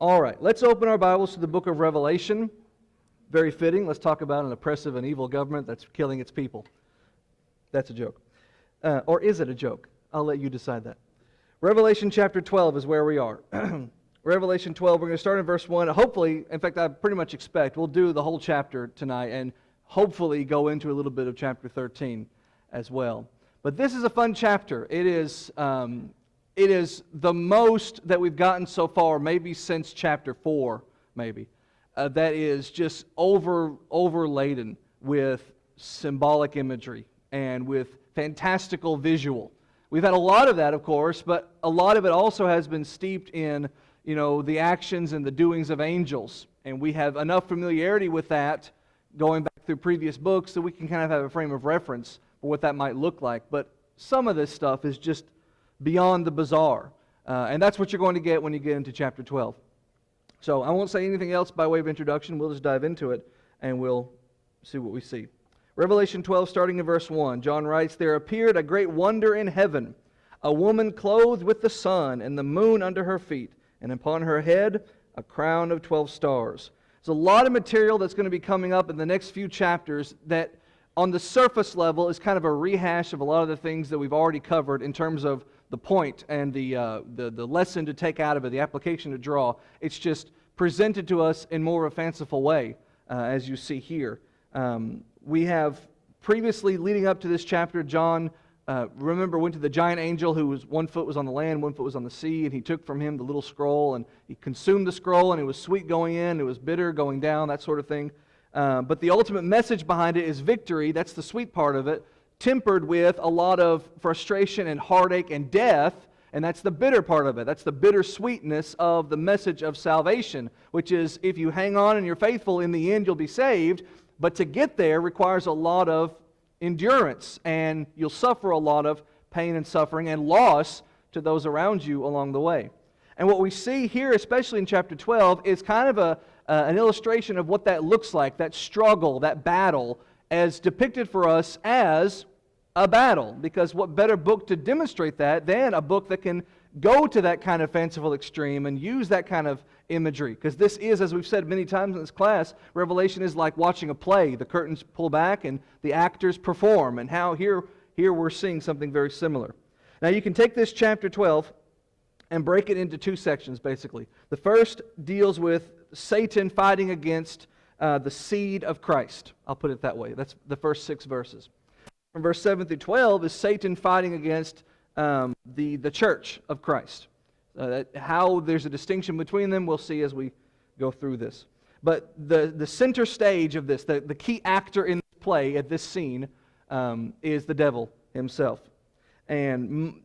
All right, let's open our Bibles to the book of Revelation. Very fitting. Let's talk about an oppressive and evil government that's killing its people. That's a joke. Or is it a joke? I'll let you decide that. Revelation chapter 12 is where we are. Revelation 12, we're going to start in verse 1. Hopefully, in fact, I pretty much expect we'll do the whole chapter tonight and hopefully go into a little bit of chapter 13 as well. But this is a fun chapter. It is the most that we've gotten so far, maybe since chapter 4, maybe, that is just overladen with symbolic imagery and with fantastical visual. We've had a lot of that, of course, but a lot of it also has been steeped in, the actions and the doings of angels. And we have enough familiarity with that going back through previous books that we can kind of have a frame of reference for what that might look like. But some of this stuff is just beyond the bizarre. And that's what you're going to get when you get into chapter 12. So I won't say anything else by way of introduction. We'll just dive into it and we'll see what we see. Revelation 12, starting in verse 1, John writes, "There appeared a great wonder in heaven, a woman clothed with the sun and the moon under her feet, and upon her head a crown of 12 stars." There's a lot of material that's going to be coming up in the next few chapters that on the surface level is kind of a rehash of a lot of the things that we've already covered in terms of the point and the lesson to take out of it, the application to draw. It's just presented to us in more of a fanciful way, as you see here. We have previously, leading up to this chapter, John, remember, went to the giant angel who was 1 foot was on the land, 1 foot was on the sea, and he took from him the little scroll, and he consumed the scroll, and it was sweet going in, it was bitter going down, that sort of thing. But the ultimate message behind it is victory. That's the sweet part of it, tempered with a lot of frustration and heartache and death, and that's the bitter part of it. That's the bittersweetness of the message of salvation, which is if you hang on and you're faithful, in the end you'll be saved. But to get there requires a lot of endurance, and you'll suffer a lot of pain and suffering and loss to those around you along the way. And what we see here, especially in chapter 12, is kind of an illustration of what that looks like, that struggle, that battle, as depicted for us as a battle. Because what better book to demonstrate that than a book that can go to that kind of fanciful extreme and use that kind of imagery? Because this is, as we've said many times in this class, Revelation is like watching a play. The curtains pull back and the actors perform. And how here we're seeing something very similar. Now you can take this chapter 12 and break it into two sections, basically. The first deals with Satan fighting against the seed of Christ. I'll put it that way. That's the first 6 verses. From verse 7 through 12 is Satan fighting against the church of Christ. How there's a distinction between them, we'll see as we go through this. But the center stage of this, the key actor in this play at this scene, is the devil himself. And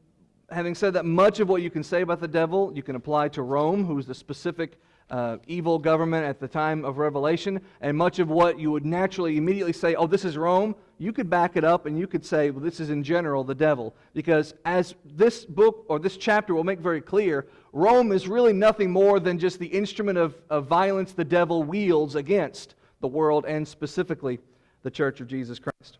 having said that, much of what you can say about the devil, you can apply to Rome, who's the specific evil government at the time of Revelation, and much of what you would naturally immediately say, oh, this is Rome, you could back it up and you could say, well, this is in general the devil. Because as this book or this chapter will make very clear, Rome is really nothing more than just the instrument of violence the devil wields against the world and specifically the Church of Jesus Christ.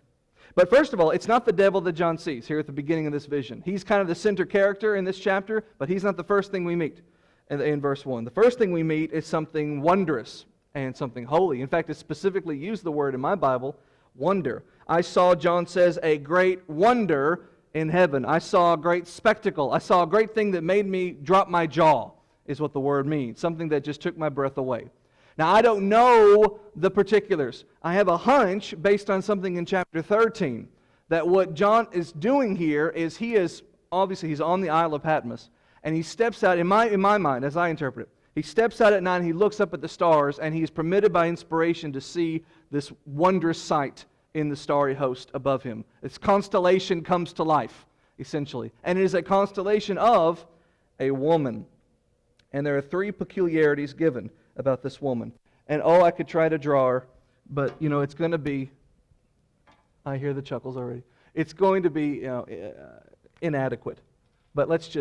But first of all, it's not the devil that John sees here at the beginning of this vision. He's kind of the center character in this chapter, but he's not the first thing we meet in verse 1. The first thing we meet is something wondrous and something holy. In fact, it specifically used the word in my Bible, wonder. I saw, John says, a great wonder in heaven. I saw a great spectacle. I saw a great thing that made me drop my jaw, is what the word means. Something that just took my breath away. Now, I don't know the particulars. I have a hunch, based on something in chapter 13, that what John is doing here is he's on the Isle of Patmos, and he steps out, in my mind, as I interpret it, he steps out at night and he looks up at the stars, and he's permitted by inspiration to see this wondrous sight in the starry host above him. This constellation comes to life, essentially. And it is a constellation of a woman. And there are 3 peculiarities given about this woman. And I could try to draw her, but it's going to be, I hear the chuckles already. It's going to be inadequate. But let's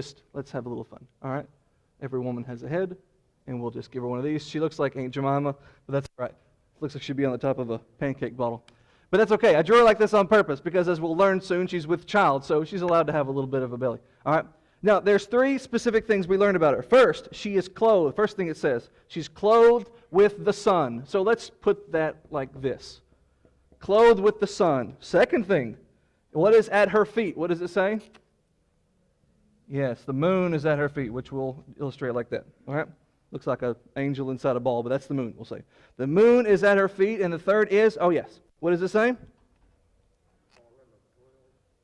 have a little fun, all right? Every woman has a head, and we'll just give her one of these. She looks like Aunt Jemima, but that's all right. Looks like she'd be on the top of a pancake bottle. But that's okay. I drew her like this on purpose because, as we'll learn soon, she's with child, so she's allowed to have a little bit of a belly. All right? Now, there's three specific things we learned about her. First, she is clothed. First thing it says, she's clothed with the sun. So let's put that like this. Clothed with the sun. Second thing, what is at her feet? What does it say? Yes, the moon is at her feet, which we'll illustrate like that. All right? Looks like an angel inside a ball, but that's the moon, we'll say. The moon is at her feet, and the third is, oh yes, what does it say?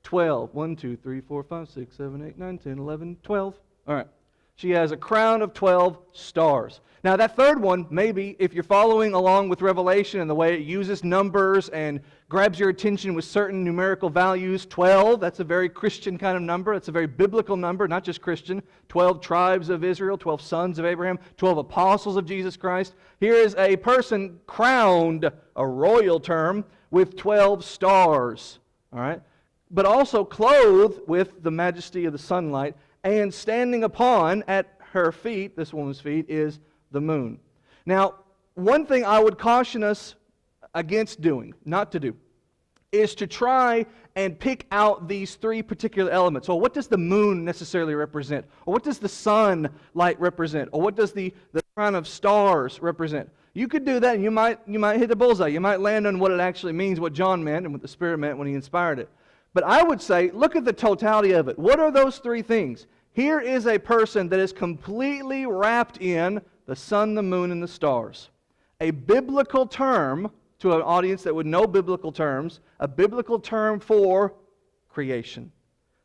12. 1, 2, 3, 4, 5, 6, 7, 8, 9, 10, 11, 12. All right. She has a crown of 12 stars. Now that third one, maybe, if you're following along with Revelation and the way it uses numbers and grabs your attention with certain numerical values, 12, that's a very Christian kind of number. It's a very biblical number, not just Christian. 12 tribes of Israel, 12 sons of Abraham, 12 apostles of Jesus Christ. Here is a person crowned, a royal term, with 12 stars. All right? But also clothed with the majesty of the sunlight, and standing upon, at her feet, this woman's feet, is the moon. Now, one thing I would caution us against doing, not to do, is to try and pick out these three particular elements. Or what does the moon necessarily represent? Or what does the sunlight represent? Or what does the crown of stars represent? You could do that and you might hit the bullseye. You might land on what it actually means, what John meant and what the Spirit meant when he inspired it. But I would say, look at the totality of it. What are those three things? Here is a person that is completely wrapped in the sun, the moon, and the stars. A biblical term, to an audience that would know biblical terms, a biblical term for creation.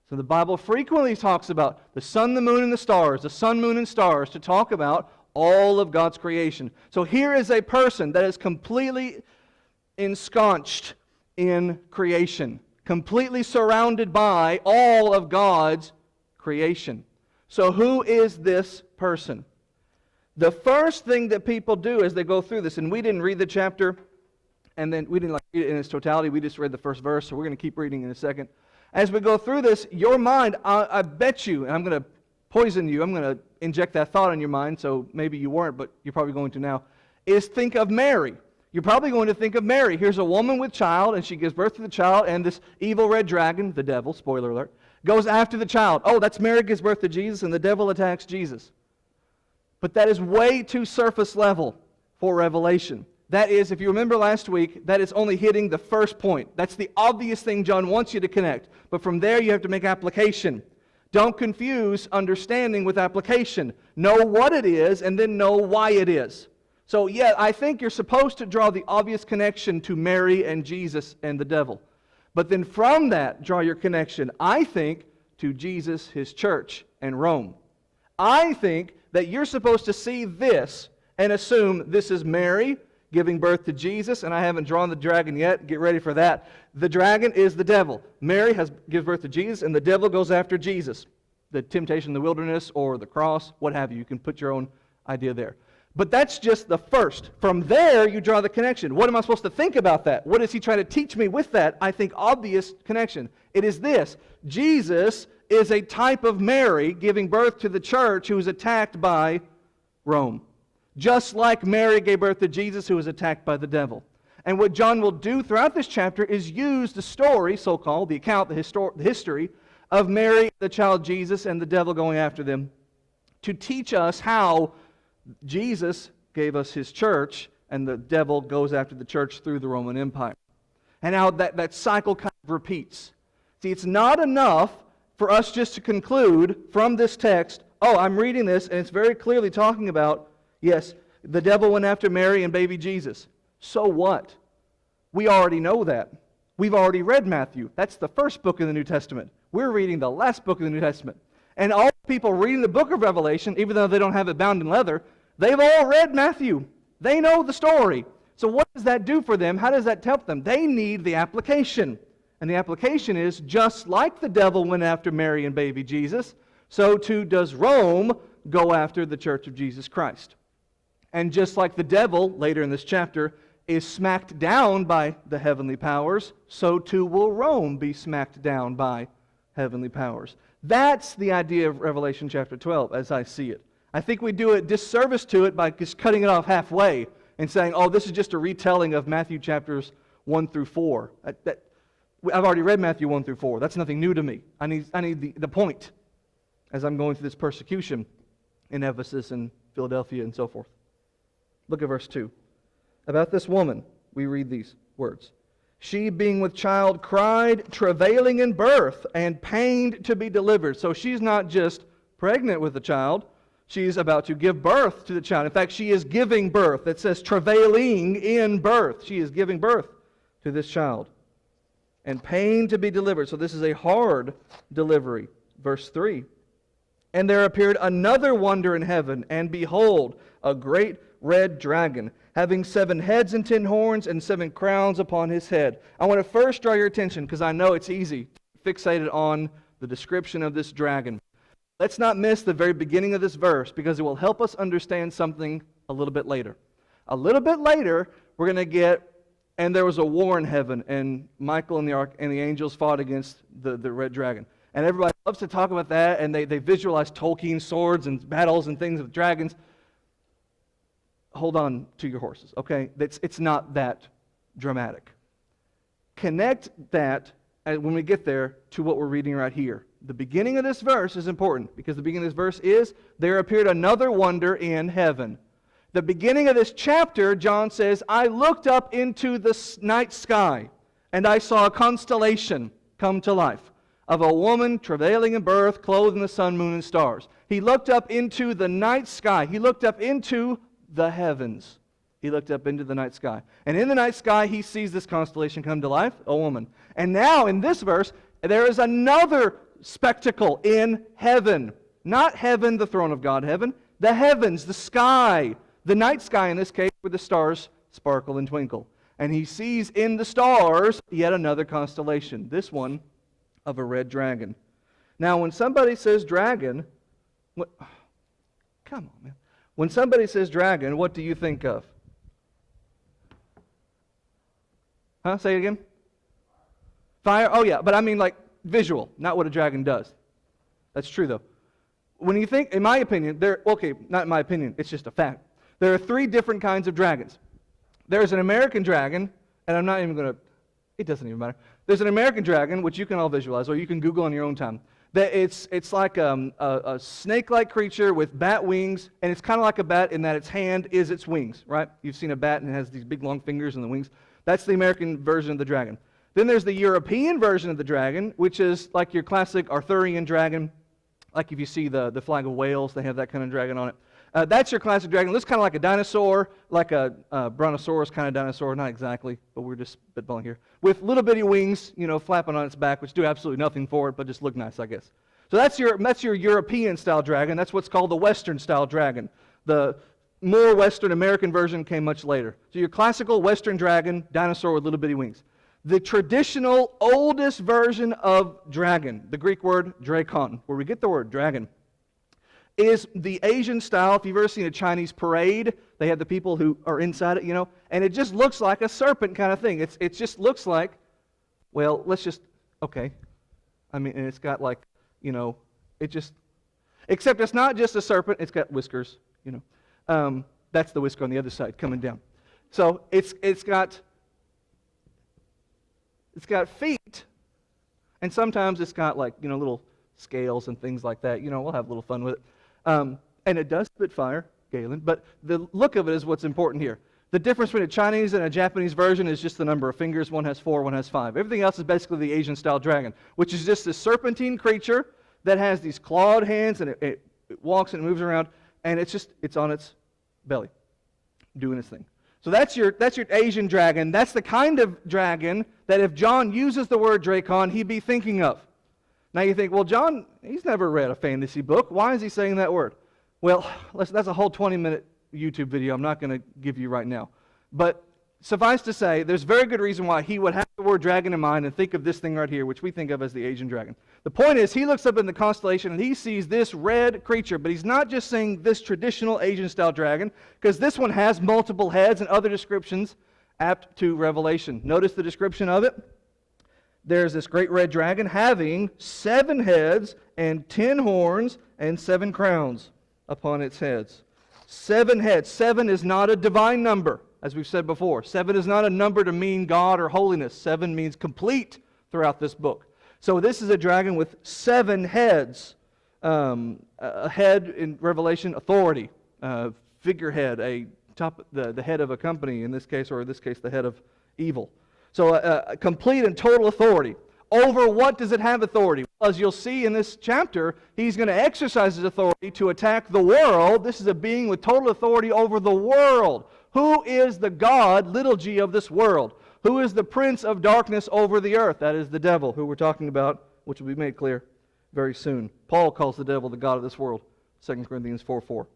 So the Bible frequently talks about the sun, the moon, and the stars, the sun, moon, and stars, to talk about all of God's creation. So here is a person that is completely ensconced in creation, completely surrounded by all of God's creation. So who is this person? The first thing that people do as they go through this, and we didn't read the chapter, and then we didn't read it in its totality, we just read the first verse, so we're going to keep reading in a second. As we go through this, your mind, I bet you, and I'm going to poison you, I'm going to inject that thought in your mind, so maybe you weren't, but you're probably going to now, is think of Mary. You're probably going to think of Mary. Here's a woman with child, and she gives birth to the child, and this evil red dragon, the devil, spoiler alert, goes after the child. Oh, that's Mary gives birth to Jesus, and the devil attacks Jesus. But that is way too surface level for Revelation. That is, if you remember last week, that is only hitting the first point. That's the obvious thing John wants you to connect. But from there, you have to make application. Don't confuse understanding with application. Know what it is, and then know why it is. So, yeah, I think you're supposed to draw the obvious connection to Mary and Jesus and the devil. But then from that, draw your connection, I think, to Jesus, his church, and Rome. I think that you're supposed to see this and assume this is Mary giving birth to Jesus, and I haven't drawn the dragon yet. Get ready for that. The dragon is the devil. Mary gives birth to Jesus, and the devil goes after Jesus. The temptation in the wilderness or the cross, what have you. You can put your own idea there. But that's just the first. From there, you draw the connection. What am I supposed to think about that? What is he trying to teach me with that? I think obvious connection. It is this. Jesus is a type of Mary giving birth to the church who is attacked by Rome. Just like Mary gave birth to Jesus who was attacked by the devil. And what John will do throughout this chapter is use the story, so-called, the account, the history of Mary, the child Jesus, and the devil going after them to teach us how Jesus gave us his church, and the devil goes after the church through the Roman Empire. And how that cycle kind of repeats. See, it's not enough for us just to conclude from this text, oh, I'm reading this, and it's very clearly talking about, yes, the devil went after Mary and baby Jesus. So what? We already know that. We've already read Matthew. That's the first book of the New Testament. We're reading the last book of the New Testament. And all people reading the book of Revelation, even though they don't have it bound in leather, they've all read Matthew. They know the story. So what does that do for them? How does that help them? They need the application. And the application is, just like the devil went after Mary and baby Jesus, so too does Rome go after the church of Jesus Christ. And just like the devil, later in this chapter, is smacked down by the heavenly powers, so too will Rome be smacked down by heavenly powers. That's the idea of Revelation chapter 12, as I see it. I think we do a disservice to it by just cutting it off halfway and saying, oh, this is just a retelling of Matthew chapters 1 through 4. I've already read Matthew 1 through 4. That's nothing new to me. I need the point. as I'm going through this persecution in Ephesus and Philadelphia and so forth. Look at verse 2. About this woman, we read these words. She, being with child, cried, travailing in birth, and pained to be delivered. So she's not just pregnant with the child, she's about to give birth to the child. In fact, she is giving birth. It says travailing in birth. She is giving birth to this child. And pain to be delivered. So this is a hard delivery. Verse 3. And there appeared another wonder in heaven, and behold, a great red dragon, having 7 heads and 10 horns, and 7 crowns upon his head. I want to first draw your attention, because I know it's easy, fixated on the description of this dragon. Let's not miss the very beginning of this verse, because it will help us understand something a little bit later. A little bit later, we're going to get, and there was a war in heaven, and Michael and the angels fought against the red dragon. And everybody loves to talk about that, and they visualize Tolkien's swords and battles and things with dragons. Hold on to your horses, okay? It's not that dramatic. Connect that, when we get there, to what we're reading right here. The beginning of this verse is important, because the beginning of this verse is, there appeared another wonder in heaven. The beginning of this chapter, John says, I looked up into the night sky, and I saw a constellation come to life, of a woman travailing in birth, clothed in the sun, moon, and stars. He looked up into the night sky. He looked up into the heavens. He looked up into the night sky. And in the night sky, he sees this constellation come to life, a woman. And now, in this verse, there is another spectacle in heaven. Not heaven, the throne of God, heaven. The heavens, the sky. The night sky, in this case, where the stars sparkle and twinkle. And he sees in the stars yet another constellation. This one of a red dragon. Now, when somebody says dragon, come on, man. When somebody says dragon, what do you think of? Huh? Say it again? Fire? Oh, yeah, but I mean like visual, not what a dragon does. That's true, though. When you think, in my opinion, not in my opinion, it's just a fact. There are 3 different kinds of dragons. There's an American dragon, and I'm not even going to, it doesn't even matter. There's an American dragon, which you can all visualize, or you can Google on your own time. That it's like a snake-like creature with bat wings, and it's kind of like a bat in that its hand is its wings, right? You've seen a bat and it has these big long fingers and the wings. That's the American version of the dragon. Then there's the European version of the dragon, which is like your classic Arthurian dragon. Like if you see the flag of Wales, they have that kind of dragon on it. That's your classic dragon. It looks kind of like a dinosaur, like a brontosaurus kind of dinosaur. Not exactly, but we're just spitballing here. With little bitty wings, flapping on its back, which do absolutely nothing for it, but just look nice, I guess. So that's your European-style dragon. That's what's called the Western-style dragon. The more Western American version came much later. So your classical Western dragon, dinosaur with little bitty wings. The traditional, oldest version of dragon, the Greek word drakon, where we get the word dragon, is the Asian style. If you've ever seen a Chinese parade, they have the people who are inside it, and it just looks like a serpent kind of thing. It just looks like, well, okay. I mean, and it's got like, except it's not just a serpent, it's got whiskers, That's the whisker on the other side coming down. So it's got feet, and sometimes it's got like, little scales and things like that. We'll have a little fun with it. And it does spit fire, Galen, but the look of it is what's important here. The difference between a Chinese and a Japanese version is just the number of fingers. One has 4, one has 5. Everything else is basically the Asian-style dragon, which is just this serpentine creature that has these clawed hands, and it walks and it moves around, and it's on its belly, doing its thing. So that's your Asian dragon. That's the kind of dragon that if John uses the word drakon, he'd be thinking of. Now you think, well, John, he's never read a fantasy book. Why is he saying that word? Well, that's a whole 20-minute YouTube video I'm not going to give you right now. But suffice to say, there's very good reason why he would have the word dragon in mind and think of this thing right here, which we think of as the Asian dragon. The point is, he looks up in the constellation and he sees this red creature, but he's not just saying this traditional Asian-style dragon, because this one has multiple heads and other descriptions apt to Revelation. Notice the description of it. There's this great red dragon having 7 heads and 10 horns and 7 crowns upon its heads. 7 heads. 7 is not a divine number, as we've said before. 7 is not a number to mean God or holiness. 7 means complete throughout this book. So this is a dragon with 7 heads. A head in Revelation, authority, figurehead, the head of a company in this case, or in this case, the head of evil. So complete and total authority. Over what does it have authority? Well, as you'll see in this chapter, he's going to exercise his authority to attack the world. This is a being with total authority over the world. Who is the God, little g, of this world? Who is the prince of darkness over the earth? That is the devil, who we're talking about, which will be made clear very soon. Paul calls the devil the god of this world, 2 Corinthians 4:4.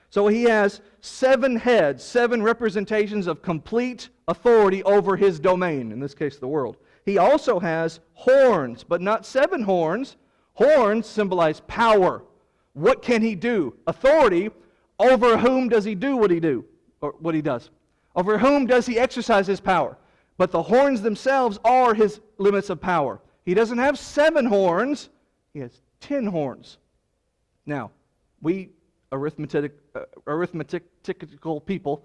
So he has 7 heads, 7 representations of complete authority over his domain, in this case the world. He also has horns, but not 7 horns. Horns symbolize power. What can he do? Authority. Over whom does he do what he does? Over whom does he exercise his power? But the horns themselves are his limits of power. He doesn't have 7 horns. He has 10 horns. Now, we arithmetical people,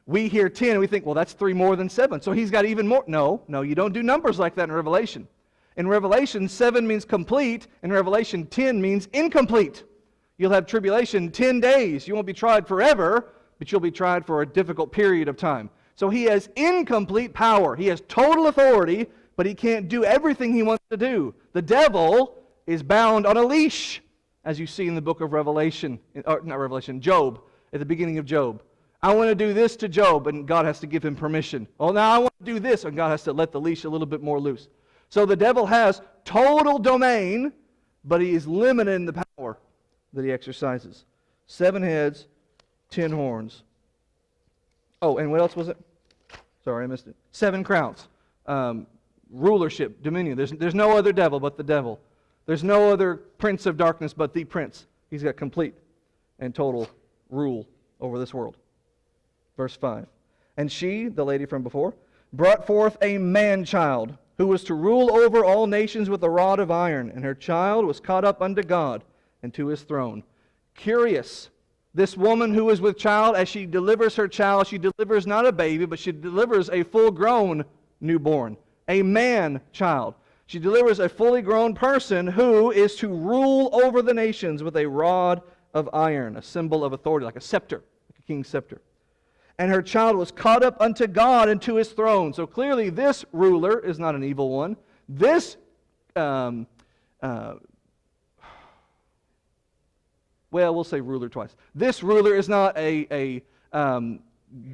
we hear 10 and we think, well, that's 3 more than 7. So he's got even more. No, you don't do numbers like that in Revelation. In Revelation, 7 means complete. In Revelation, 10 means incomplete. You'll have tribulation 10 days. You won't be tried forever, but you'll be tried for a difficult period of time. So he has incomplete power. He has total authority, but he can't do everything he wants to do. The devil is bound on a leash, as you see in the book of Job, at the beginning of Job. I want to do this to Job, and God has to give him permission. Oh, now I want to do this, and God has to let the leash a little bit more loose. So the devil has total domain, but he is limited in the power that he exercises. 7 heads, 10 horns. Oh, and what else was it? Sorry, I missed it. 7 crowns. Rulership, dominion. There's no other devil but the devil. There's no other prince of darkness but the prince. He's got complete and total rule over this world. Verse 5. And she, the lady from before, brought forth a man-child, who was to rule over all nations with a rod of iron, and her child was caught up unto God and to his throne. Curious. This woman who is with child, as she delivers her child, she delivers not a baby, but she delivers a full-grown newborn, a man-child. She delivers a fully grown person who is to rule over the nations with a rod of iron, a symbol of authority, like a scepter, like a king's scepter. And her child was caught up unto God and to his throne. So clearly this ruler is not an evil one. This, we'll say ruler twice. This ruler is not a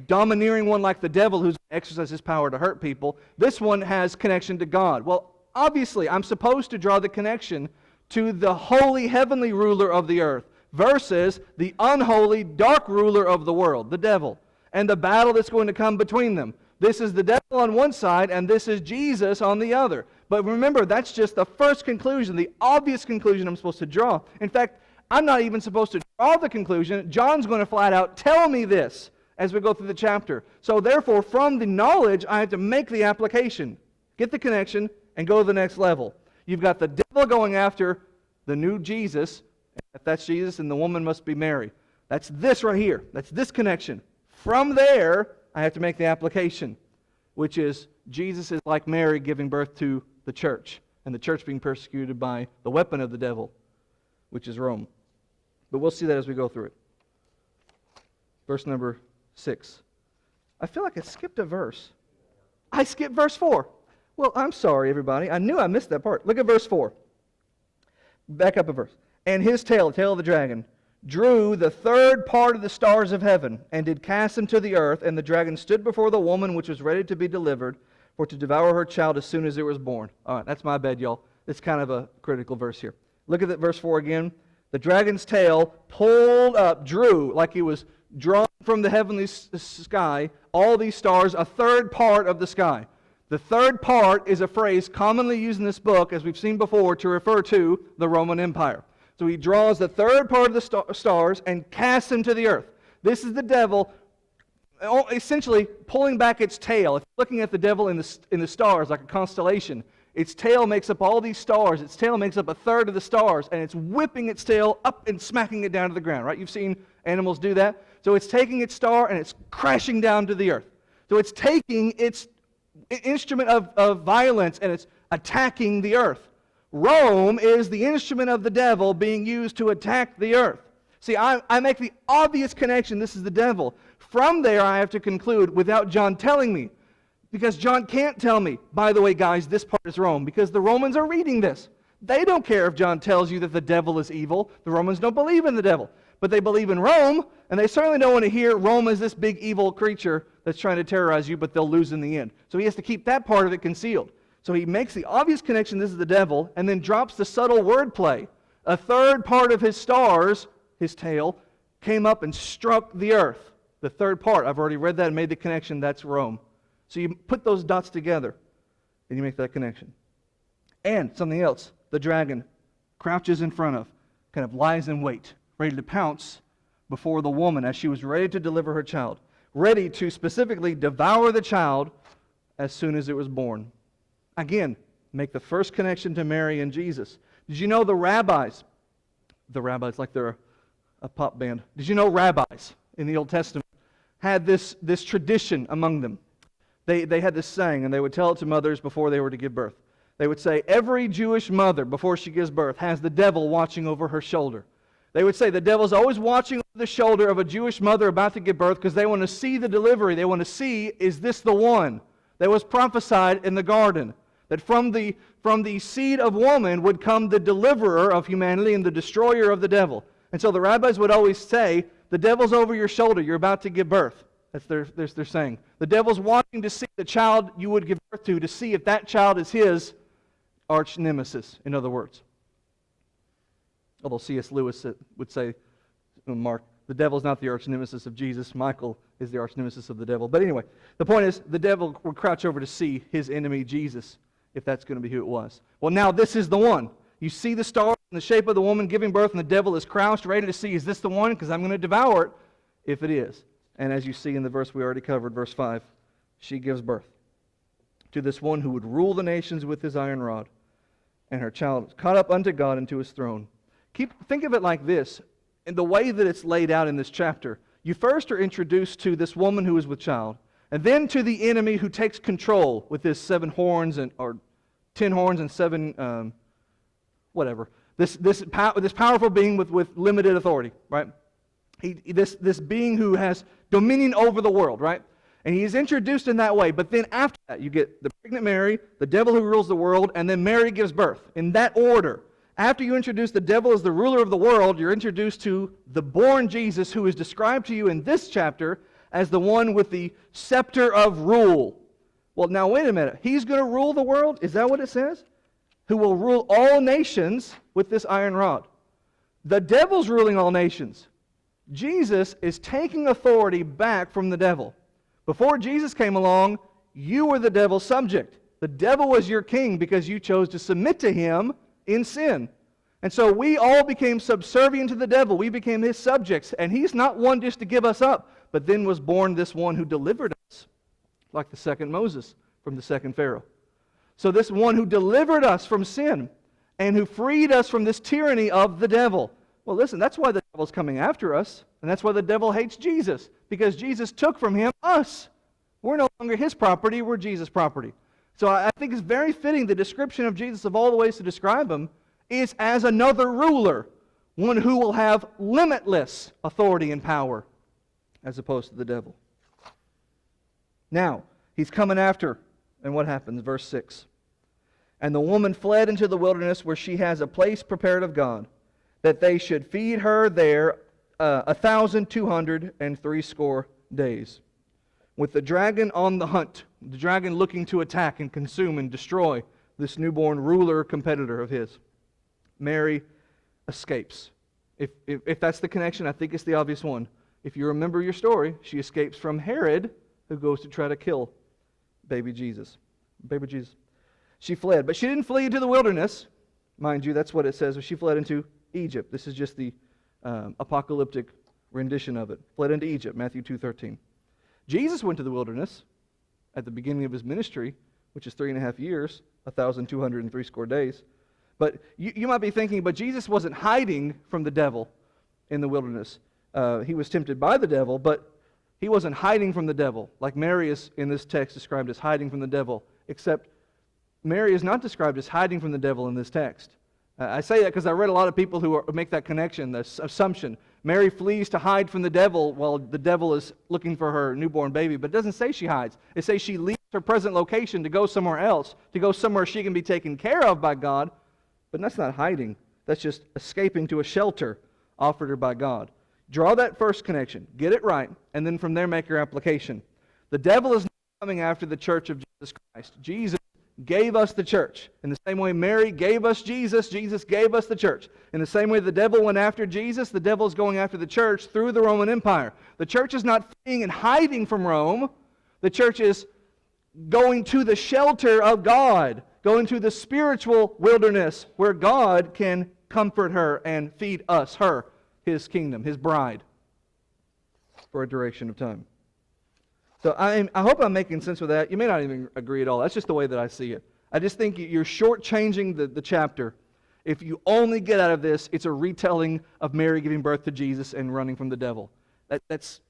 domineering one like the devil who's exercised his power to hurt people. This one has connection to God. Well, obviously, I'm supposed to draw the connection to the holy heavenly ruler of the earth versus the unholy dark ruler of the world, the devil, and the battle that's going to come between them. This is the devil on one side, and this is Jesus on the other. But remember, that's just the first conclusion, the obvious conclusion I'm supposed to draw. In fact, I'm not even supposed to draw the conclusion. John's going to flat out tell me this as we go through the chapter. So therefore, from the knowledge, I have to make the application, get the connection, and go to the next level. You've got the devil going after the new Jesus. If that's Jesus, then the woman must be Mary. That's this right here. That's this connection. From there, I have to make the application, which is Jesus is like Mary giving birth to the church, and the church being persecuted by the weapon of the devil, which is Rome. But we'll see that as we go through it. Verse number 6. I feel like I skipped a verse. I skipped verse 4. Well, I'm sorry, everybody. I knew I missed that part. Look at verse 4. Back up a verse. And his tail, the tail of the dragon, drew the 3rd part of the stars of heaven, and did cast them to the earth. And the dragon stood before the woman which was ready to be delivered, for to devour her child as soon as it was born. All right, that's my bad, y'all. It's kind of a critical verse here. Look at that verse 4 again. The dragon's tail pulled up, drew, like he was drawn from the heavenly sky, all these stars, a 3rd part of the sky. The 3rd part is a phrase commonly used in this book, as we've seen before, to refer to the Roman Empire. So he draws the 3rd part of the stars and casts them to the earth. This is the devil essentially pulling back its tail. If you're looking at the devil in the stars like a constellation, its tail makes up all these stars. Its tail makes up a 3rd of the stars, and it's whipping its tail up and smacking it down to the ground, right? You've seen animals do that. So it's taking its star and it's crashing down to the earth. So it's taking its instrument of violence and it's attacking the earth. Rome is the instrument of the devil being used to attack the earth. See, I make the obvious connection, this is the devil. From there, I have to conclude, without John telling me, because John can't tell me, by the way, guys, this part is Rome, because the Romans are reading this. They don't care if John tells you that the devil is evil. The Romans don't believe in the devil, but they believe in Rome, and they certainly don't want to hear Rome is this big evil creature that's trying to terrorize you, but they'll lose in the end. So he has to keep that part of it concealed. So he makes the obvious connection, this is the devil, and then drops the subtle wordplay. A third part of his stars, his tail, came up and struck the earth. The third part, I've already read that and made the connection, that's Rome. So you put those dots together, and you make that connection. And something else, the dragon crouches in front of, kind of lies in wait, ready to pounce before the woman as she was ready to deliver her child, ready to specifically devour the child as soon as it was born. Again, make the first connection to Mary and Jesus. Did you know the rabbis like they're a pop band, did you know rabbis in the Old Testament had this tradition among them? They had this saying, and they would tell it to mothers before they were to give birth. They would say, every Jewish mother, before she gives birth, has the devil watching over her shoulder. They would say the devil's always watching over the shoulder of a Jewish mother about to give birth because they want to see the delivery. They want to see, is this the one that was prophesied in the garden? That from the seed of woman would come the deliverer of humanity and the destroyer of the devil. And so the rabbis would always say, the devil's over your shoulder, you're about to give birth. That's their saying. The devil's watching to see the child you would give birth to see if that child is his arch nemesis, in other words. Although C.S. Lewis would say, Mark, the devil's not the arch nemesis of Jesus. Michael is the arch nemesis of the devil. But anyway, the point is, the devil would crouch over to see his enemy, Jesus, if that's going to be who it was. Well, now this is the one. You see the star in the shape of the woman giving birth, and the devil is crouched, ready to see, is this the one? Because I'm going to devour it if it is. And as you see in the verse we already covered, verse 5, she gives birth to this one who would rule the nations with his iron rod, and her child is caught up unto God and to his throne. Think of it like this, in the way that it's laid out in this chapter. You first are introduced to this woman who is with child, and then to the enemy who takes control with his 7 horns or 10 horns and 7 whatever. This powerful being with limited authority, right? This being who has dominion over the world, right? And he is introduced in that way. But then after that, you get the pregnant Mary, the devil who rules the world, and then Mary gives birth. In that order. After you introduce the devil as the ruler of the world, you're introduced to the born Jesus, who is described to you in this chapter as the one with the scepter of rule. Well, now wait a minute. He's going to rule the world? Is that what it says? Who will rule all nations with this iron rod. The devil's ruling all nations. Jesus is taking authority back from the devil. Before Jesus came along, you were the devil's subject. The devil was your king because you chose to submit to him in sin. And so we all became subservient to the devil. We became his subjects. And he's not one just to give us up, but then was born this one who delivered us, like the second Moses from the second Pharaoh. So this one who delivered us from sin and who freed us from this tyranny of the devil. Well, listen, that's why the devil's coming after us, and that's why the devil hates Jesus, because Jesus took from him us. We're no longer his property, we're Jesus' property. So I think it's very fitting the description of Jesus, of all the ways to describe him, is as another ruler, one who will have limitless authority and power, as opposed to the devil. Now, he's coming after, and what happens? Verse 6. And the woman fled into the wilderness where she has a place prepared of God, that they should feed her there 1,260 days. With the dragon on the hunt, the dragon looking to attack and consume and destroy this newborn ruler competitor of his. Mary escapes. If that's the connection, I think it's the obvious one. If you remember your story, she escapes from Herod, who goes to try to kill baby Jesus. She fled, but she didn't flee into the wilderness. Mind you, that's what it says. She fled into Egypt. This is just the apocalyptic rendition of it. Fled into Egypt, Matthew 2:13. Jesus went to the wilderness at the beginning of his ministry, which is 3.5 years, 1,260 days. But you might be thinking, but Jesus wasn't hiding from the devil in the wilderness. He was tempted by the devil, but he wasn't hiding from the devil, like Mary is in this text described as hiding from the devil, except Mary is not described as hiding from the devil in this text. I say that because I read a lot of people who make that connection, this assumption. Mary flees to hide from the devil while the devil is looking for her newborn baby. But it doesn't say she hides. It says she leaves her present location to go somewhere else, to go somewhere she can be taken care of by God. But that's not hiding. That's just escaping to a shelter offered her by God. Draw that first connection. Get it right. And then from there make your application. The devil is not coming after the church of Jesus Christ. Jesus gave us the church. In the same way Mary gave us Jesus, Jesus gave us the church. In the same way the devil went after Jesus, the devil is going after the church through the Roman Empire. The church is not fleeing and hiding from Rome. The church is going to the shelter of God, going to the spiritual wilderness where God can comfort her and feed us, her, His kingdom, His bride, for a duration of time. So I hope I'm making sense with that. You may not even agree at all. That's just the way that I see it. I just think you're shortchanging the chapter. If you only get out of this, it's a retelling of Mary giving birth to Jesus and running from the devil. It's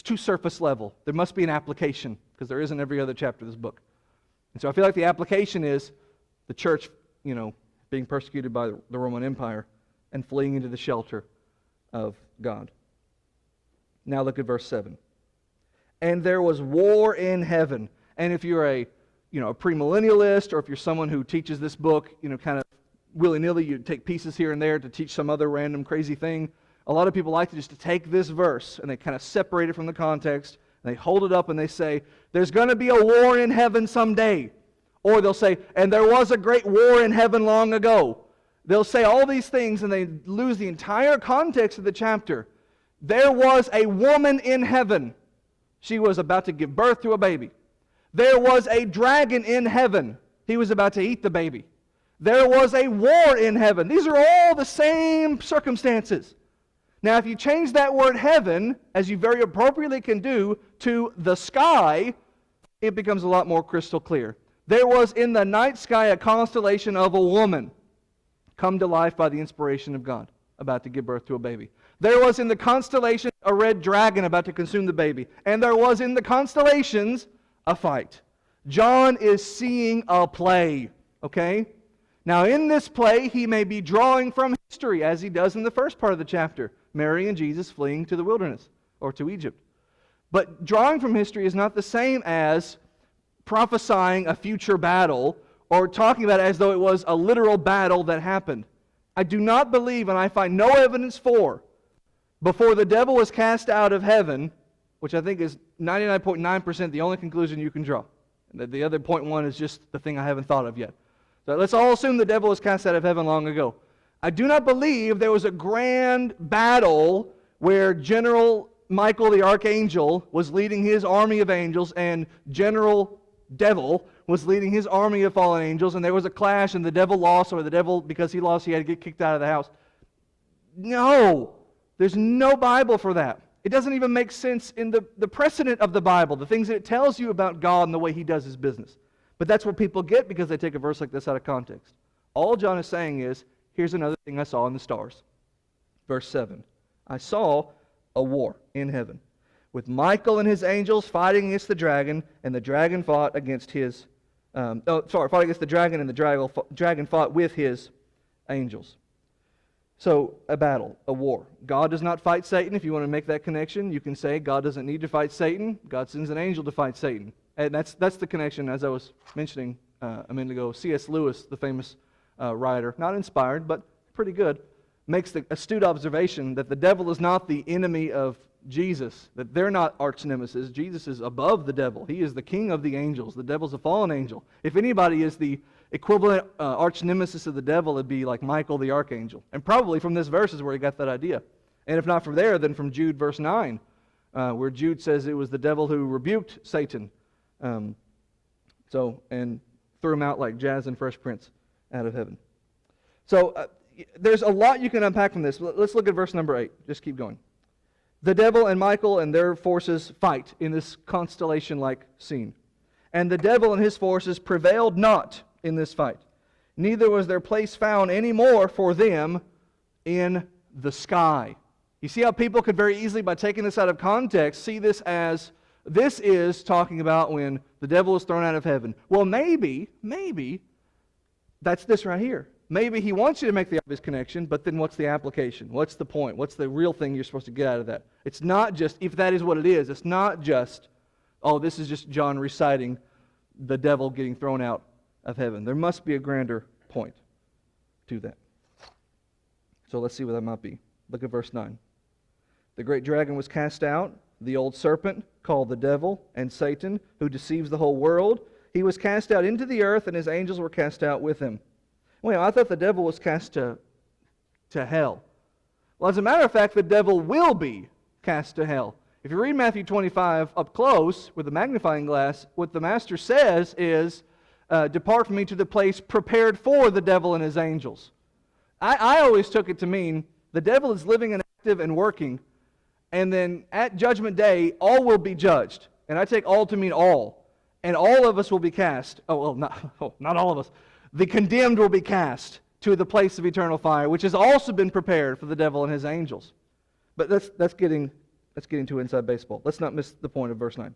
too surface level. There must be an application, because there isn't every other chapter of this book. And so I feel like the application is the church, being persecuted by the Roman Empire and fleeing into the shelter of God. Now look at verse 7. And there was war in heaven. And if you're a premillennialist, or if you're someone who teaches this book, kind of willy-nilly, you take pieces here and there to teach some other random crazy thing. A lot of people like to take this verse and they kind of separate it from the context, and they hold it up and they say, there's going to be a war in heaven someday. Or they'll say, and there was a great war in heaven long ago. They'll say all these things and they lose the entire context of the chapter. There was a woman in heaven. She was about to give birth to a baby. There was a dragon in heaven. He was about to eat the baby. There was a war in heaven. These are all the same circumstances. Now, if you change that word heaven, as you very appropriately can do, to the sky, it becomes a lot more crystal clear. There was in the night sky a constellation of a woman come to life by the inspiration of God, about to give birth to a baby. There was in the constellation a red dragon about to consume the baby. And there was in the constellations a fight. John is seeing a play, okay? Now in this play, he may be drawing from history, as he does in the first part of the chapter, Mary and Jesus fleeing to the wilderness, or to Egypt. But drawing from history is not the same as prophesying a future battle, or talking about it as though it was a literal battle that happened. I do not believe, and I find no evidence for, before the devil was cast out of heaven, which I think is 99.9% the only conclusion you can draw. The other 0.1 is just the thing I haven't thought of yet. So let's all assume the devil was cast out of heaven long ago. I do not believe there was a grand battle where General Michael the Archangel was leading his army of angels and General Devil was leading his army of fallen angels, and there was a clash and the devil lost, or the devil, because he lost, he had to get kicked out of the house. No! There's no Bible for that. It doesn't even make sense in the precedent of the Bible, the things that it tells you about God and the way He does His business. But that's what people get because they take a verse like this out of context. All John is saying is, here's another thing I saw in the stars. Verse 7. I saw a war in heaven, with Michael and his angels fighting against the dragon, and the dragon fought against his... fought against the dragon, and the dragon fought with his angels. So, a battle, a war. God does not fight Satan. If you want to make that connection, you can say God doesn't need to fight Satan. God sends an angel to fight Satan. And that's the connection, as I was mentioning a minute ago. C.S. Lewis, the famous writer, not inspired, but pretty good, makes the astute observation that the devil is not the enemy of Jesus, that they're not arch nemesis. Jesus is above the devil. He is the king of the angels. The devil's a fallen angel. If anybody is the equivalent arch nemesis of the devil, it'd be like Michael the archangel. And probably from this verse is where he got that idea. And if not from there, then from Jude verse 9, where Jude says it was the devil who rebuked Satan. And threw him out like Jazz and Fresh Prince out of heaven. So there's a lot you can unpack from this. Let's look at verse number 8. Just keep going. The devil and Michael and their forces fight in this constellation-like scene. And the devil and his forces prevailed not in this fight. Neither was their place found any more for them in the sky. You see how people could very easily, by taking this out of context, see this as, this is talking about when the devil was thrown out of heaven. Well, maybe That's this right here. Maybe he wants you to make the obvious connection, but then what's the application? What's the point? What's the real thing you're supposed to get out of that? It's not just, if that is what it is, it's not just, oh, this is just John reciting the devil getting thrown out of heaven. There must be a grander point to that. So let's see what that might be. Look at verse 9. The great dragon was cast out, the old serpent, called the devil and Satan, who deceives the whole world. He was cast out into the earth, and his angels were cast out with him. Well, I thought the devil was cast to hell. Well, as a matter of fact, the devil will be cast to hell. If you read Matthew 25 up close with a magnifying glass, what the Master says is, depart from me to the place prepared for the devil and his angels. I always took it to mean the devil is living and active and working, and then at Judgment Day, all will be judged. And I take all to mean all. And all of us will be cast. Not all of us. The condemned will be cast to the place of eternal fire, which has also been prepared for the devil and his angels. But that's getting too inside baseball. Let's not miss the point of verse 9.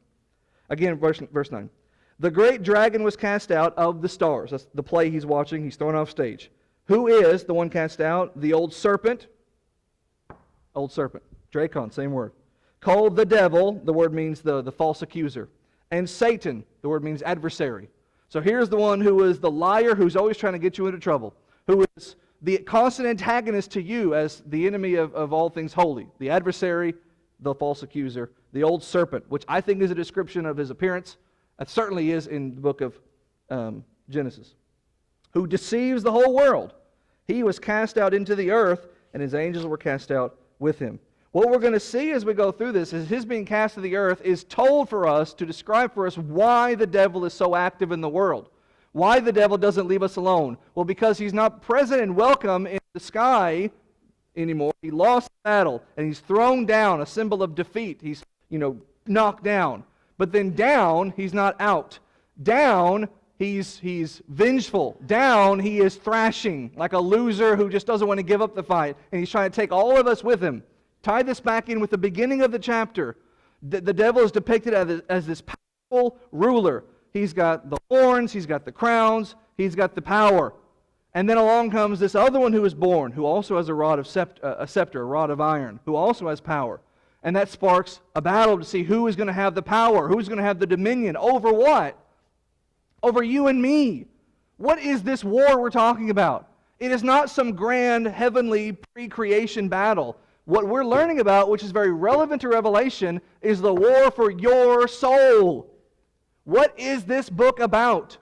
Again, verse 9. The great dragon was cast out of the stars. That's the play he's watching. He's thrown off stage. Who is the one cast out? The old serpent. Old serpent. Dracon, same word. Called the devil. The word means the false accuser. And Satan. The word means adversary. So here's the one who is the liar who's always trying to get you into trouble. Who is the constant antagonist to you as the enemy of all things holy. The adversary, the false accuser, the old serpent, which I think is a description of his appearance. It certainly is in the book of Genesis. Who deceives the whole world. He was cast out into the earth, and his angels were cast out with him. What we're going to see as we go through this is his being cast to the earth is told for us to describe for us why the devil is so active in the world. Why the devil doesn't leave us alone. Well, because he's not present and welcome in the sky anymore. He lost the battle, and he's thrown down, a symbol of defeat. He's, knocked down. But then down, he's not out. Down, he's vengeful. Down, he is thrashing like a loser who just doesn't want to give up the fight. And he's trying to take all of us with him. Tie this back in with the beginning of the chapter. The devil is depicted as this powerful ruler. He's got the horns, he's got the crowns, he's got the power. And then along comes this other one who is born, who also has a scepter, a rod of iron, who also has power. And that sparks a battle to see who is going to have the power, who's going to have the dominion, over what? Over you and me. What is this war we're talking about? It is not some grand heavenly pre-creation battle. What we're learning about, which is very relevant to Revelation, is the war for your soul. What is this book about?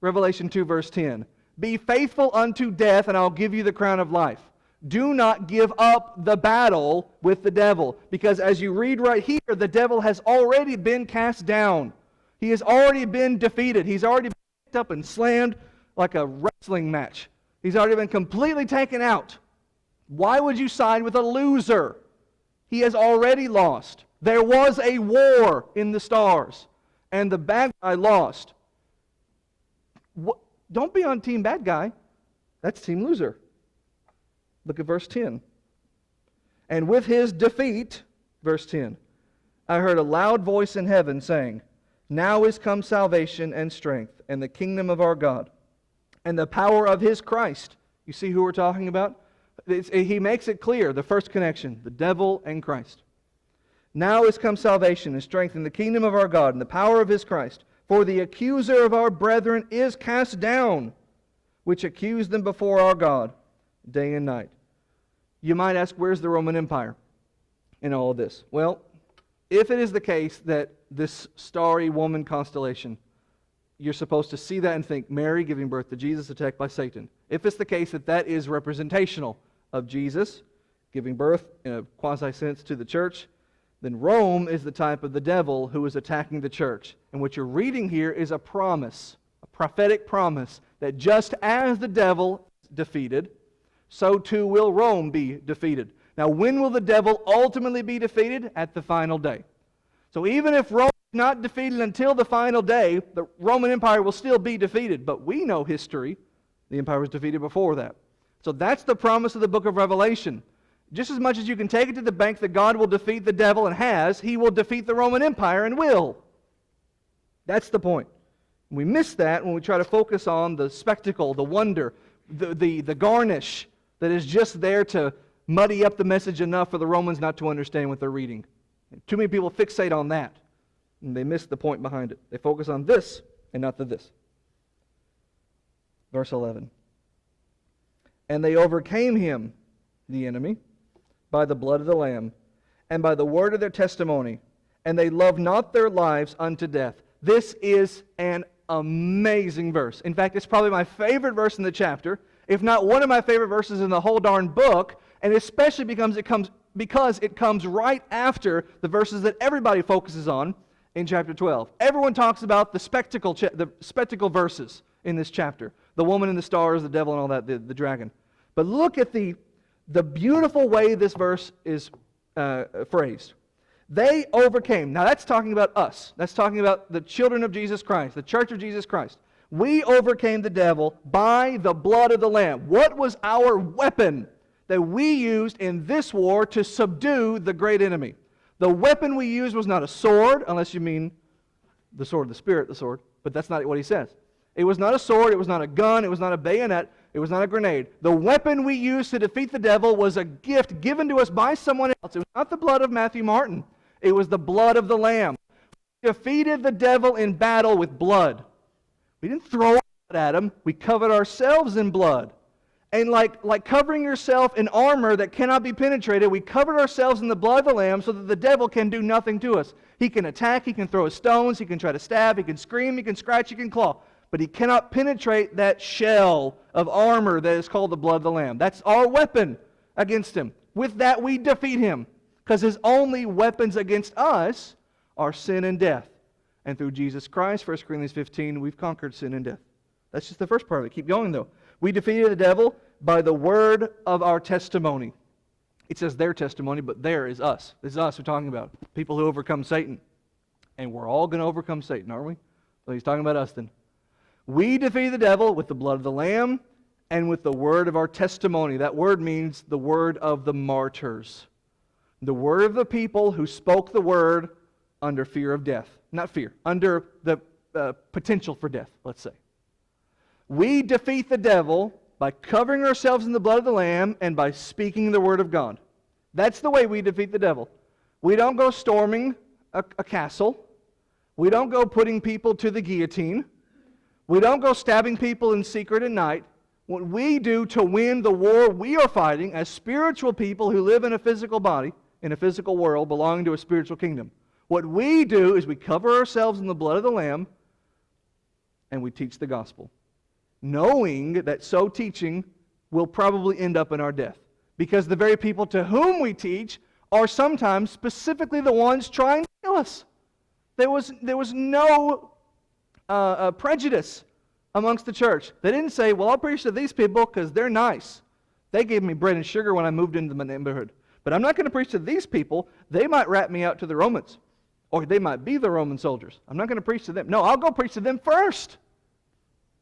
Revelation 2 verse 10. Be faithful unto death, and I'll give you the crown of life. Do not give up the battle with the devil. Because as you read right here, the devil has already been cast down. He has already been defeated. He's already been picked up and slammed like a wrestling match. He's already been completely taken out. Why would you side with a loser? He has already lost. There was a war in the stars, and the bad guy lost. Don't be on team bad guy. That's team loser. Look at verse 10. And with his defeat, verse 10, I heard a loud voice in heaven saying, now is come salvation and strength, and the kingdom of our God, and the power of his Christ. You see who we're talking about? He makes it clear, the first connection, the devil and Christ. Now is come salvation and strength in the kingdom of our God and the power of his Christ. For the accuser of our brethren is cast down, which accused them before our God day and night. You might ask, where's the Roman Empire in all of this? Well, if it is the case that this starry woman constellation, you're supposed to see that and think, Mary giving birth to Jesus attacked by Satan. If it's the case that that is representational of Jesus giving birth in a quasi-sense to the church, then Rome is the type of the devil who is attacking the church. And what you're reading here is a promise, a prophetic promise, that just as the devil is defeated, so too will Rome be defeated. Now, when will the devil ultimately be defeated? At the final day. So even if Rome is not defeated until the final day, the Roman Empire will still be defeated. But we know history. The empire was defeated before that. So that's the promise of the book of Revelation. Just as much as you can take it to the bank that God will defeat the devil and has, he will defeat the Roman Empire and will. That's the point. We miss that when we try to focus on the spectacle, the wonder, the garnish that is just there to muddy up the message enough for the Romans not to understand what they're reading. Too many people fixate on that, and they miss the point behind it. They focus on this and not the this. Verse 11. And they overcame him, the enemy, by the blood of the Lamb, and by the word of their testimony, and they loved not their lives unto death. This is an amazing verse. In fact, it's probably my favorite verse in the chapter, if not one of my favorite verses in the whole darn book, and especially because it comes right after the verses that everybody focuses on in chapter 12. Everyone talks about the spectacle verses in this chapter. The woman and the stars, the devil and all that, the dragon. But look at the beautiful way this verse is phrased. They overcame. Now that's talking about us. That's talking about the children of Jesus Christ, the church of Jesus Christ. We overcame the devil by the blood of the Lamb. What was our weapon that we used in this war to subdue the great enemy? The weapon we used was not a sword, unless you mean the sword of the Spirit, the sword. But that's not what he says. It was not a sword, it was not a gun, it was not a bayonet, it was not a grenade. The weapon we used to defeat the devil was a gift given to us by someone else. It was not the blood of Matthew Martin. It was the blood of the Lamb. We defeated the devil in battle with blood. We didn't throw blood at him. We covered ourselves in blood. And like covering yourself in armor that cannot be penetrated, we covered ourselves in the blood of the Lamb so that the devil can do nothing to us. He can attack, he can throw his stones, he can try to stab, he can scream, he can scratch, he can claw. But he cannot penetrate that shell of armor that is called the blood of the Lamb. That's our weapon against him. With that we defeat him. Because his only weapons against us are sin and death. And through Jesus Christ, 1 Corinthians 15, we've conquered sin and death. That's just the first part of it. Keep going though. We defeated the devil by the word of our testimony. It says their testimony, but there is us. This is us we're talking about. People who overcome Satan. And we're all going to overcome Satan, aren't we? So he's talking about us then. We defeated the devil with the blood of the Lamb and with the word of our testimony. That word means the word of the martyrs. The word of the people who spoke the word under fear of death. Not fear, under the potential for death, let's say. We defeat the devil by covering ourselves in the blood of the Lamb and by speaking the word of God. That's the way we defeat the devil. We don't go storming a castle. We don't go putting people to the guillotine. We don't go stabbing people in secret at night. What we do to win the war we are fighting as spiritual people who live in a physical body, in a physical world belonging to a spiritual kingdom. What we do is we cover ourselves in the blood of the Lamb and we teach the gospel, knowing that so teaching will probably end up in our death. Because the very people to whom we teach are sometimes specifically the ones trying to kill us. There was no prejudice amongst the church. They didn't say, well, I'll preach to these people because they're nice. They gave me bread and sugar when I moved into my neighborhood. But I'm not going to preach to these people. They might rat me out to the Romans. Or they might be the Roman soldiers. I'm not going to preach to them. No, I'll go preach to them first.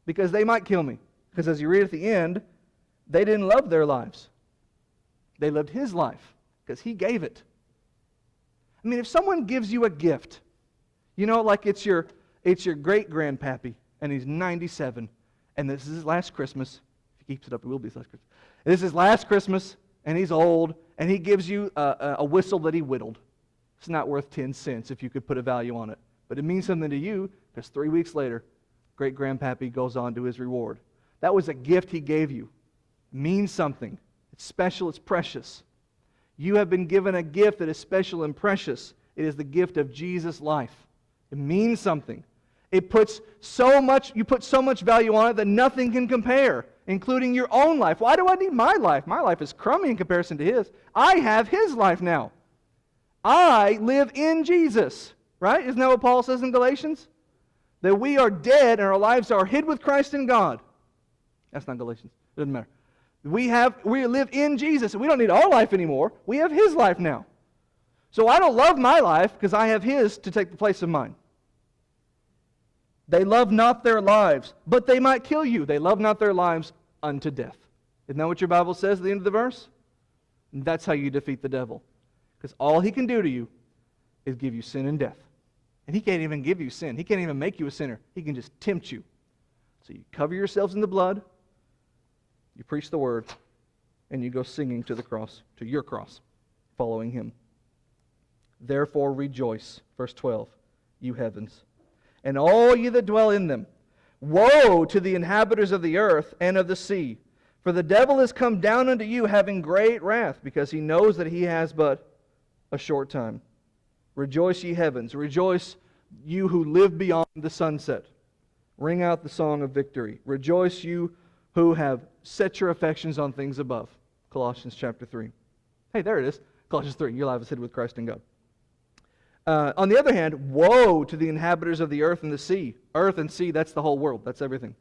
Because they might kill me. Because as you read at the end, they didn't love their lives. They loved his life. Because he gave it. I mean, if someone gives you a gift, you know, like it's your great-grandpappy, and he's 97, and this is his last Christmas. If he keeps it up, it will be his last Christmas. This is his last Christmas, and he's old, and he gives you a whistle that he whittled. It's not worth 10 cents if you could put a value on it. But it means something to you, because 3 weeks later, great-grandpappy goes on to his reward. That was a gift he gave you. It means something. It's special, it's precious. You have been given a gift that is special and precious. It is the gift of Jesus' life. It means something. It puts so much, you put so much value on it that nothing can compare, including your own life. Why do I need my life? My life is crummy in comparison to his. I have his life now. I live in Jesus, right? Isn't that what Paul says in Galatians? That we are dead and our lives are hid with Christ in God. That's not Galatians. It doesn't matter. We live in Jesus. We don't need our life anymore. We have his life now. So I don't love my life because I have his to take the place of mine. They love not their lives, but they might kill you. They love not their lives unto death. Isn't that what your Bible says at the end of the verse? And that's how you defeat the devil. Because all he can do to you is give you sin and death. And he can't even give you sin. He can't even make you a sinner. He can just tempt you. So you cover yourselves in the blood, you preach the word, and you go singing to the cross, to your cross, following him. Therefore rejoice, verse 12, you heavens, and all ye that dwell in them. Woe to the inhabitants of the earth and of the sea, for the devil is come down unto you having great wrath, because he knows that he has but a short time. Rejoice, ye heavens, rejoice, you who live beyond the sunset. Ring out the song of victory. Rejoice, you who have set your affections on things above. Colossians chapter 3. Hey, there it is. Colossians 3. Your life is hid with Christ in God. On the other hand, woe to the inhabitants of the earth and the sea. Earth and sea, that's the whole world. That's everything.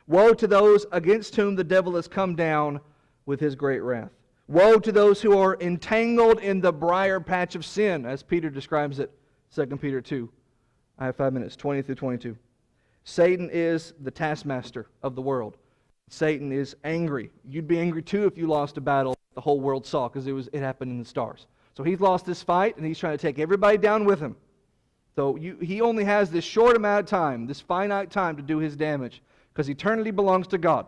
Woe to those against whom the devil has come down with his great wrath. Woe to those who are entangled in the briar patch of sin, as Peter describes it, 2 Peter 2. I have 5 minutes, 20 through 22. Satan is the taskmaster of the world. Satan is angry. You'd be angry too if you lost a battle the whole world saw, because it happened in the stars. So he's lost this fight, and he's trying to take everybody down with him. So he only has this short amount of time, this finite time to do his damage, because eternity belongs to God.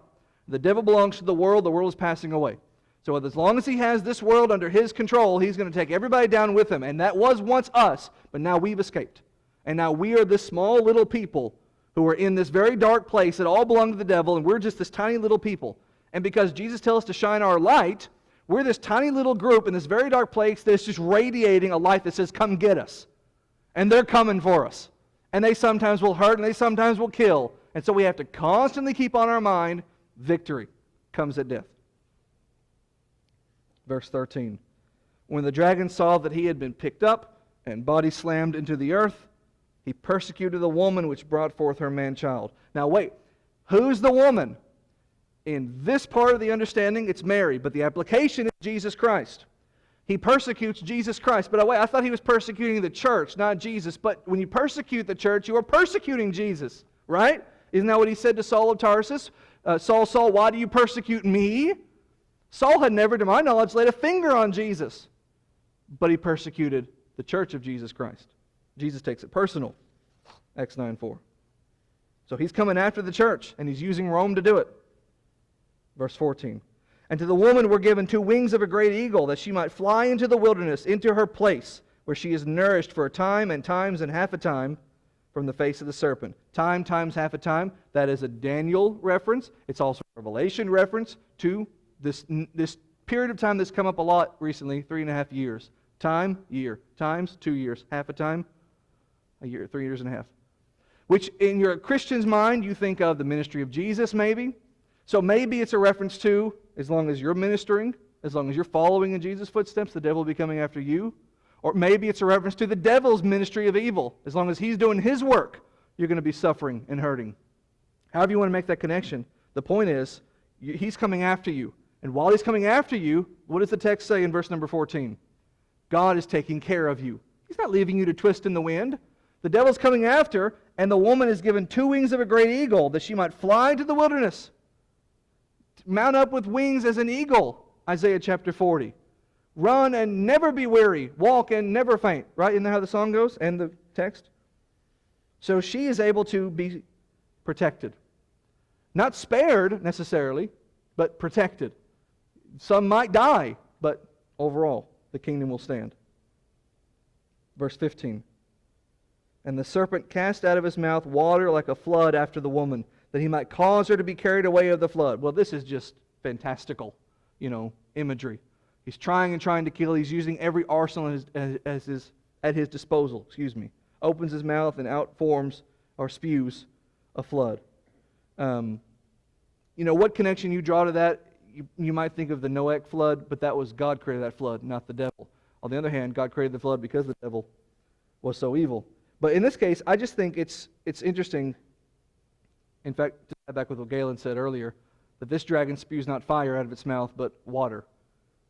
The devil belongs to the world is passing away. So as long as he has this world under his control, he's going to take everybody down with him. And that was once us, but now we've escaped. And now we are this small little people who are in this very dark place that all belong to the devil, and we're just this tiny little people. And because Jesus tells us to shine our light, we're this tiny little group in this very dark place that's just radiating a light that says, come get us. And they're coming for us. And they sometimes will hurt, and they sometimes will kill. And so we have to constantly keep on our mind, victory comes at death. Verse 13. When the dragon saw that he had been picked up and body slammed into the earth, he persecuted the woman which brought forth her man-child. Now wait, who's the woman? In this part of the understanding, it's Mary, but the application is Jesus Christ. He persecutes Jesus Christ. But wait, I thought he was persecuting the church, not Jesus. But when you persecute the church, you are persecuting Jesus, right? Isn't that what he said to Saul of Tarsus? Saul, Saul, why do you persecute me? Saul had never, to my knowledge, laid a finger on Jesus. But he persecuted the church of Jesus Christ. Jesus takes it personal. Acts 9:4. So he's coming after the church, and he's using Rome to do it. Verse 14. And to the woman were given 2 wings of a great eagle, that she might fly into the wilderness, into her place, where she is nourished for a time and times and half a time from the face of the serpent. Time times half a time, that is a Daniel reference. It's also a Revelation reference to this period of time that's come up a lot recently, 3.5 years. Time, year. Times, 2 years. Half a time, a year, 3 years and a half. Which in your Christian's mind, you think of the ministry of Jesus maybe. So maybe it's a reference to, as long as you're ministering, as long as you're following in Jesus' footsteps, the devil will be coming after you. Or maybe it's a reference to the devil's ministry of evil. As long as he's doing his work, you're going to be suffering and hurting. However you want to make that connection, the point is, he's coming after you. And while he's coming after you, what does the text say in verse number 14? God is taking care of you. He's not leaving you to twist in the wind. The devil's coming after, and the woman is given 2 wings of a great eagle, that she might fly into the wilderness. Mount up with wings as an eagle, Isaiah chapter 40. Run and never be weary. Walk and never faint. Right? Isn't that how the song goes and the text? So she is able to be protected. Not spared necessarily, but protected. Some might die, but overall, the kingdom will stand. Verse 15. And the serpent cast out of his mouth water like a flood after the woman, that he might cause her to be carried away of the flood. Well, this is just fantastical, imagery. He's trying to kill. He's using every arsenal at his disposal. Opens his mouth and out forms or spews a flood. What connection you draw to that? You might think of the Noahic flood, but that was God created that flood, not the devil. On the other hand, God created the flood because the devil was so evil. But in this case, I just think it's interesting. In fact, to add back with what Galen said earlier, that this dragon spews not fire out of its mouth, but water,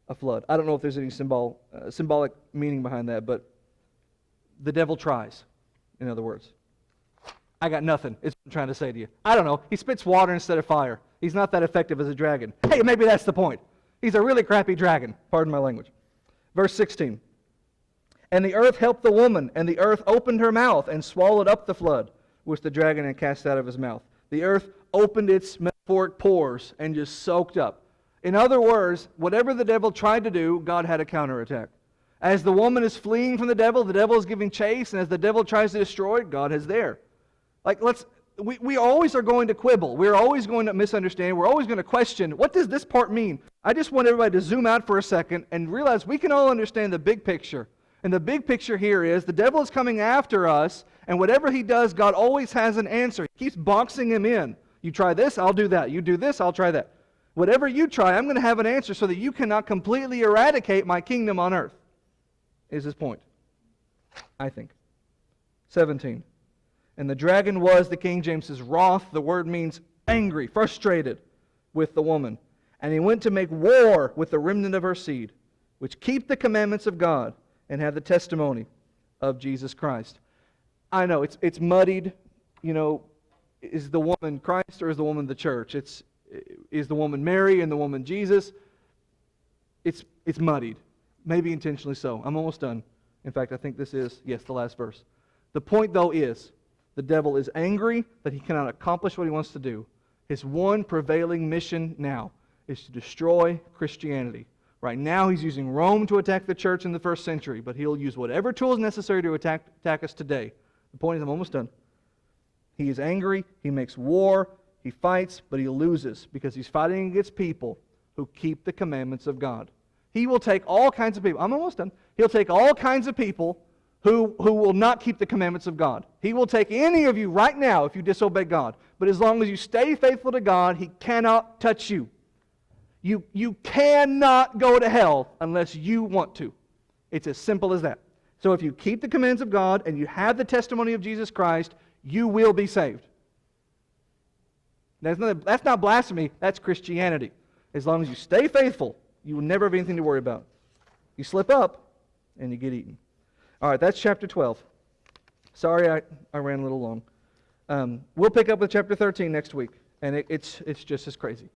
a flood. I don't know if there's any symbolic meaning behind that, but the devil tries, in other words. I got nothing, is what I'm trying to say to you. I don't know. He spits water instead of fire. He's not that effective as a dragon. Hey, maybe that's the point. He's a really crappy dragon. Pardon my language. Verse 16. And the earth helped the woman, and the earth opened her mouth and swallowed up the flood, which the dragon had cast out of his mouth. The earth opened its metaphoric pores and just soaked up. In other words, whatever the devil tried to do, God had a counterattack. As the woman is fleeing from the devil is giving chase, and as the devil tries to destroy, God is there. We always are going to quibble. We're always going to misunderstand. We're always going to question, what does this part mean? I just want everybody to zoom out for a second and realize we can all understand the big picture. And the big picture here is the devil is coming after us, and whatever he does, God always has an answer. He keeps boxing him in. You try this, I'll do that. You do this, I'll try that. Whatever you try, I'm going to have an answer so that you cannot completely eradicate my kingdom on earth, is his point, I think. 17. And the dragon was, the King James says, wroth. The word means angry, frustrated with the woman. And he went to make war with the remnant of her seed, which keep the commandments of God and have the testimony of Jesus Christ. I know, it's muddied. You know, is the woman Christ or is the woman the church? Is the woman Mary and the woman Jesus? It's muddied. Maybe intentionally so. I'm almost done. In fact, I think this is, yes, the last verse. The point, though, is the devil is angry that he cannot accomplish what he wants to do. His one prevailing mission now is to destroy Christianity. Right now, he's using Rome to attack the church in the first century, but he'll use whatever tools necessary to attack us today. The point is, I'm almost done. He is angry, he makes war, he fights, but he loses because he's fighting against people who keep the commandments of God. He will take all kinds of people. I'm almost done. He'll take all kinds of people who will not keep the commandments of God. He will take any of you right now if you disobey God. But as long as you stay faithful to God, he cannot touch you. You cannot go to hell unless you want to. It's as simple as that. So if you keep the commands of God and you have the testimony of Jesus Christ, you will be saved. That's not blasphemy, that's Christianity. As long as you stay faithful, you will never have anything to worry about. You slip up and you get eaten. All right, that's chapter 12. Sorry I ran a little long. We'll pick up with chapter 13 next week, and it's just as crazy.